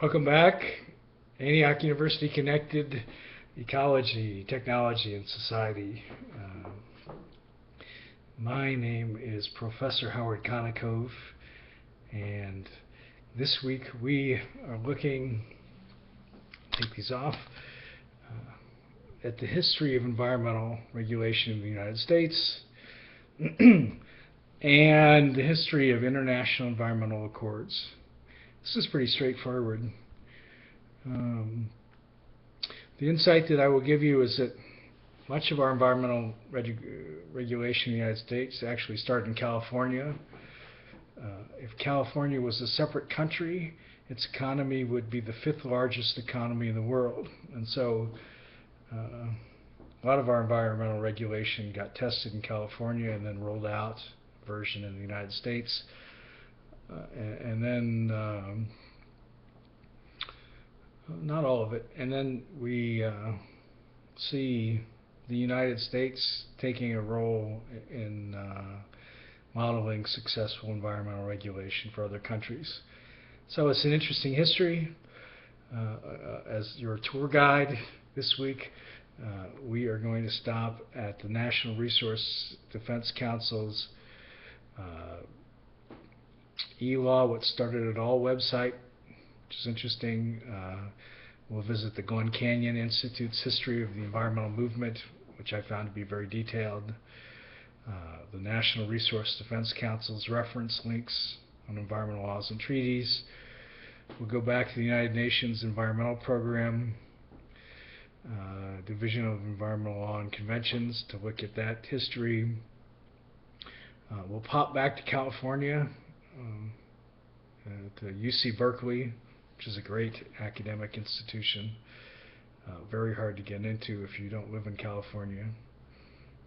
Welcome back. Antioch University Connected Ecology, Technology, and Society. My name is Professor Howard Konnikov, and this week we are looking, take these off, at the history of environmental regulation in the United States and the history of international environmental accords. This is pretty straightforward. The insight that I will give you is that much of our environmental regulation in the United States actually started in California. If California was a separate country, its economy would be the 5th largest economy in the world. And so a lot of our environmental regulation got tested in California and then rolled out a version in the United States. And then not all of it. And then we see the United States taking a role in modeling successful environmental regulation for other countries. So it's an interesting history. As your tour guide this week, we are going to stop at the National Resource Defense Council's eLaw, What Started It All website, which is interesting. We'll visit the Glen Canyon Institute's history of the environmental movement, which I found to be very detailed. The National Resource Defense Council's reference links on environmental laws and treaties. We'll go back to the United Nations Environmental Program, Division of Environmental Law and Conventions, to look at that history. We'll pop back to California, to UC Berkeley, which is a great academic institution. Very hard to get into if you don't live in California.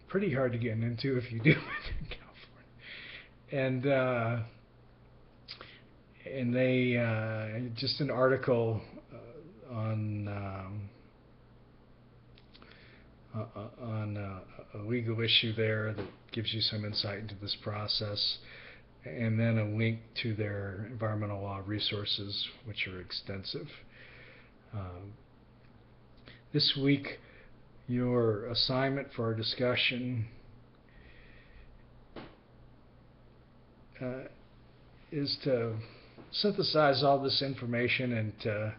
Pretty hard to get into if you do live in California. And they just an article on a legal issue there that gives you some insight into this process, and then a link to their environmental law resources, which are extensive. This week, your assignment for our discussion is to synthesize all this information and to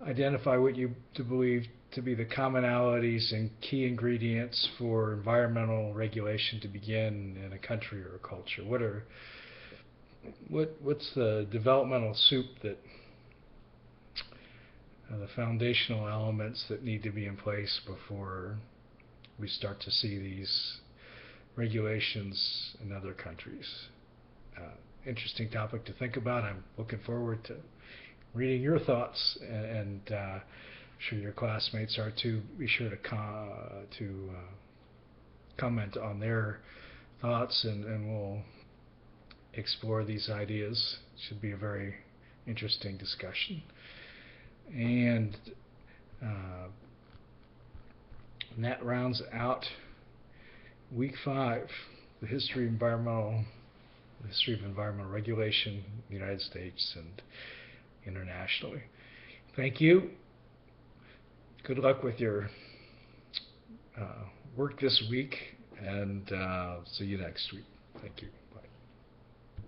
identify what you believe to be the commonalities and key ingredients for environmental regulation to begin in a country or a culture. What's the developmental soup that the foundational elements that need to be in place before we start to see these regulations in other countries? Interesting topic to think about. I'm looking forward to reading your thoughts, and I'm sure your classmates are too. Be sure to comment on their thoughts, and we'll explore these ideas. Should be a very interesting discussion. And that rounds out week 5, the history of environmental regulation in the United States and internationally. Thank you. Good luck with your work this week, and see you next week. Thank you.